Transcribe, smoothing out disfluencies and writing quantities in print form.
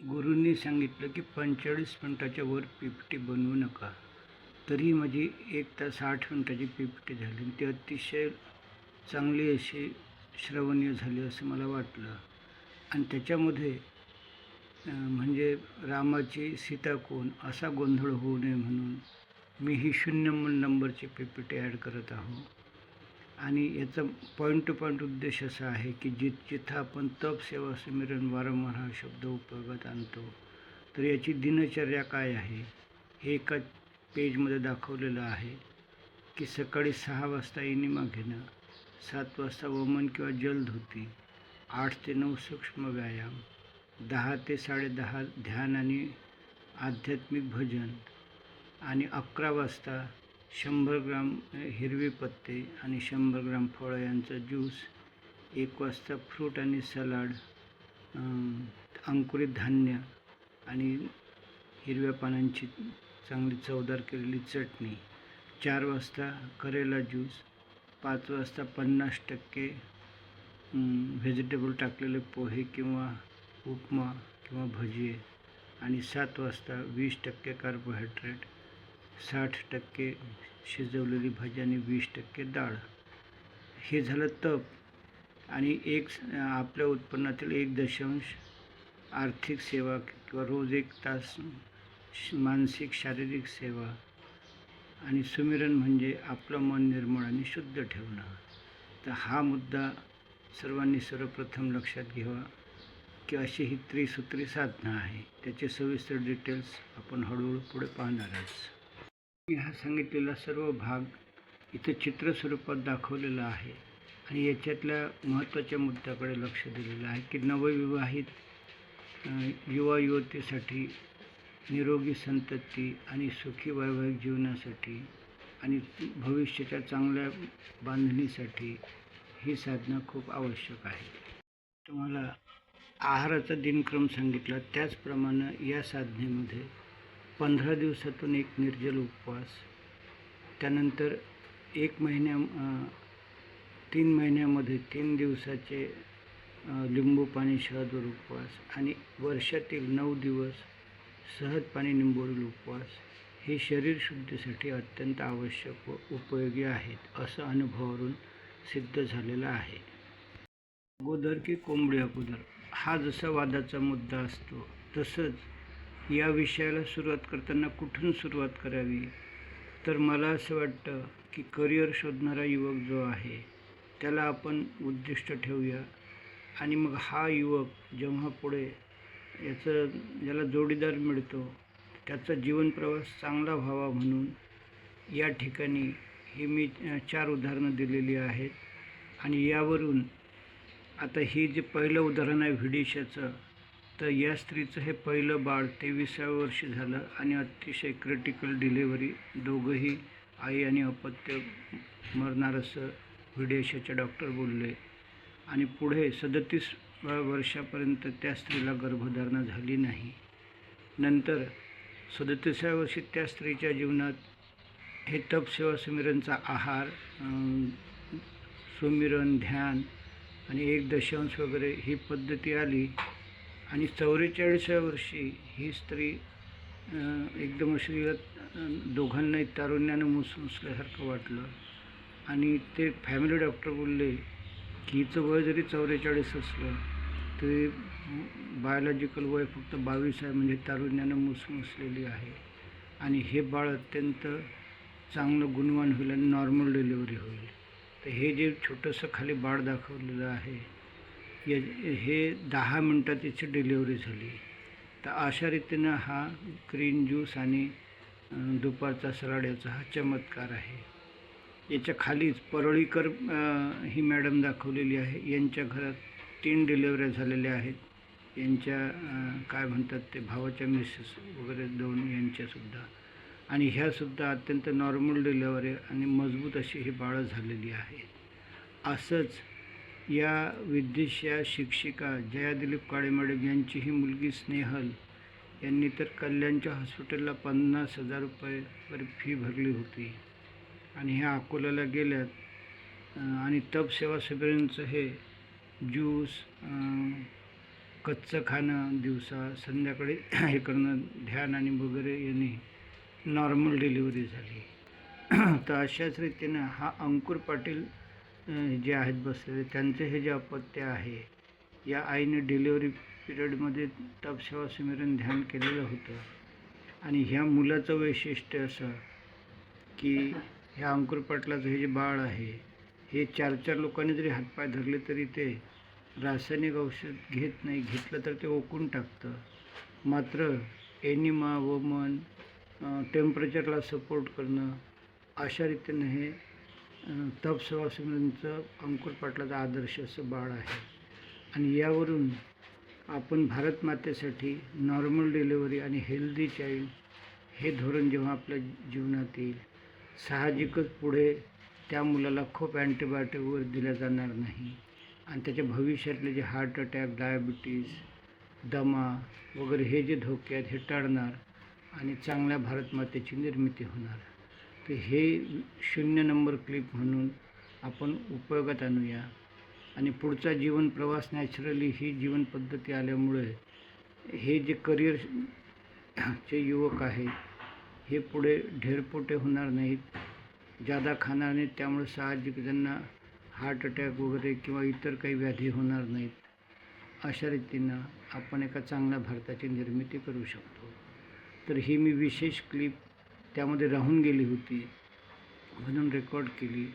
गुरूंनी सांगितलं की 45 मिनिटाच्या वर पी-पी-टी बनवू नका. तरीही माझी 1 तास 8 मिनिटाची पी-पी-टी झाली. ती अतिशय चांगली अशी श्रवणीय झाली असं मला वाटलं. आणि त्याच्यामध्ये म्हणजे रामाची सीता कोण असा गोंधळ होऊ नये म्हणून मी ही 0 नंबरची पी-पी-टी ॲड करत आहो. आणि याचा पॉईंट टू पॉईंट उद्देश असा आहे की जिथं आपण तप, सेवा, सुमिरन वारंवार हा शब्द उपयोगात आणतो, तर याची दिनचर्या काय आहे हे एका पेजमध्ये दाखवलेलं आहे. की सकाळी 6 वाजता इनिमा घेणं, 7 वाजता वमन किंवा जलधोती, 8 ते 9 सूक्ष्म व्यायाम, 10 ते 10:30 ध्यान आणि आध्यात्मिक भजन, आणि 11 वाजता 100 ग्राम हिरवी पत्ते आणि 100 ग्राम फळं यांचा ज्यूस, 1 वाजता फ्रूट आणि सलाड, अंकुरित धान्य आणि हिरव्या पानांची चांगली चवदार केलेली चटणी, 4 वाजता करेला ज्यूस, 5 वाजता 50% व्हेजिटेबल टाकलेले पोहे किंवा उपमा किंवा भजी, आणि 7 वाजता 20% कार्बोहायड्रेट, 60% शिजवलेली भाजी आणि 20% डाळ. हे झालं तप. आणि आपल्या उत्पन्नातील 1 आर्थिक सेवा किंवा रोज 1 तास मानसिक शारीरिक सेवा. आणि सुमिरन म्हणजे आपलं मन निर्मळ आणि शुद्ध ठेवणं. तर हा मुद्दा सर्वांनी सर्वप्रथम लक्षात घ्यावा की अशी ही त्रिसूत्री साधना आहे. त्याचे सविस्तर डिटेल्स आपण हळूहळू पुढे पाहणारच. मी हा सांगितलेला सर्व भाग इथं चित्रस्वरूपात दाखवलेला आहे आणि याच्यातल्या महत्त्वाच्या मुद्द्याकडे लक्ष दिलेलं आहे की नवविवाहित युवा युवतीसाठी निरोगी संतती आणि सुखी वैवाहिक जीवनासाठी आणि भविष्याच्या चांगल्या बांधणीसाठी ही साधना खूप आवश्यक आहे. तुम्हाला आहाराचा दिनक्रम सांगितला, त्याचप्रमाणे या साधनेमध्ये 15 दिवसातून एक निर्जल उपवास, त्यानंतर 3 महिन्यामध्ये 3 दिवसाचे लिंबू पाणी शहदवर उपवास, आणि वर्षातील 9 दिवस सहज पाणी निंबोळील उपवास हे शरीर शुद्धीसाठी अत्यंत आवश्यक व उपयोगी आहेत असं अनुभवावरून सिद्ध झालेलं आहे. अगोदर की कोंबडी अगोदर हा जसा वादाचा मुद्दा असतो, तसंच या विषयाला सुरुवात करताना कुठून सुरुवात करावी, तर मला असं वाटतं की करिअर शोधणारा युवक जो आहे त्याला आपण उद्दिष्ट ठेवूया. आणि मग हा युवक जेव्हा पुढे ज्याला जोडीदार मिळतो त्याचा जीवनप्रवास चांगला व्हावा म्हणून या ठिकाणी ही मी 4 उदाहरणं दिलेली आहेत. आणि यावरून आता ही जे पहिलं उदाहरण आहे व्हिडिशाचं, तर या स्त्रीचं हे पहिलं बाळ 23व्या वर्षी झालं आणि अतिशय क्रिटिकल डिलेव्हरी, दोघंही आई आणि अपत्य मरणार असं व्हिडिशाचे डॉक्टर बोलले. आणि पुढे 37 वर्षापर्यंत त्या स्त्रीला गर्भधारणा झाली नाही. नंतर 37व्या वर्षी त्या स्त्रीच्या जीवनात हे तप, सेवा, सुमिरनचा आहार, सुमिरन, ध्यान आणि 1 वगैरे ही पद्धती आली. आणि 44व्या वर्षी ही स्त्री एकदम अशी दोघांनाही तारुण्यानं मुसमुसल्यासारखं वाटलं. आणि ते फॅमिली डॉक्टर बोलले की हिचं वय जरी 44 असलं तरी बायोलॉजिकल वय फक्त 22 आहे, म्हणजे तारुण्यानं मुसमुसलेली आहे. आणि हे बाळ अत्यंत चांगलं गुणवान होईल आणि नॉर्मल डिलिव्हरी होईल. तर हे जे छोटंसं खाली बाळ दाखवलेलं आहे हे 10 मिनटात याची डिलिव्हरी झाली. तर अशा रीतीनं हा ग्रीन ज्यूस आणि दुपारचा सलाड याचा हा चमत्कार आहे. याच्या खालीच परळीकर ही मॅडम दाखवलेली आहे. यांच्या घरात 3 डिलिव्हऱ्या झालेल्या आहेत. यांच्या काय म्हणतात ते भावाच्या मिसेस वगैरे 2 यांच्यासुद्धा. आणि ह्यासुद्धा अत्यंत नॉर्मल डिलिव्हरी आणि मजबूत अशी ही बाळं झालेली आहेत. असंच या विद्येच्या शिक्षिका जया दिलीप काळे मॅडम यांची ही मुलगी स्नेहल यांनी तर कल्याणच्या हॉस्पिटलला 50,000 रुपये फी भरली होती आणि ह्या अकोल्याला गेल्यात. आणि तप, सेवा, सुमिरनचं हे ज्यूस, कच्चं खाणं दिवसा संध्याकाळी हे करणं, ध्यान आणि वगैरे याने नॉर्मल डिलिव्हरी झाली. तर अशाच रीतीनं हा अंकुर पाटील जे आहेत बसलेले, त्यांचं हे जे अपत्य आहे, या आईने डिलिव्हरी पिरियडमध्ये तपसेवा सुमिरन ध्यान केलेलं होतं. आणि ह्या मुलाचं वैशिष्ट्य असं की ह्या अंकुर पाटलाचं हे जे बाळ आहे, हे 4-4 लोकांनी जरी हातपाय धरले तरी ते रासायनिक औषध घेत नाही. घेतलं तर ते ओकून टाकतं. मात्र एनिमा, वमन, टेम्परेचरला सपोर्ट करणं, अशा रीतीनं हे तपसेवा सुमिरनचं अंकुर पाटलाचं आदर्श असं बाळ आहे. आणि यावरून आपण भारत मातेसाठी नॉर्मल डिलिव्हरी आणि हेल्दी चाइल्ड हे धोरण जेव्हा आपल्या जीवनात येईल, साहजिकच पुढे त्या मुलाला खूप अँटीबायोटिक वगैरे दिल्या जाणार नाही आणि त्याच्या भविष्यातले जे हार्ट अटॅक, डायबिटीज, दमा वगैरे हे जे धोके आहेत हे टळणार आणि चांगल्या भारत मातेची निर्मिती होणार. तर हे 0 नंबर क्लिप म्हणून आपण उपयोगात आणूया. आणि पुढचा जीवन प्रवास नॅचरली ही जीवन पद्धती आल्यामुळे हे जे करिअर चे युवक आहेत हे पुढे ढेरपोटे होणार नाहीत, जादा खाणार नाहीत. त्यामुळे साहजिक त्यांना हार्ट अटॅक वगैरे किंवा इतर काही व्याधी होणार नाहीत. अशा रीतीनं आपण एका चांगल्या भारताची निर्मिती करू शकतो. तर ही मी विशेष क्लिप त्यामध्ये राहून गेली होती म्हणून रेकॉर्ड केली.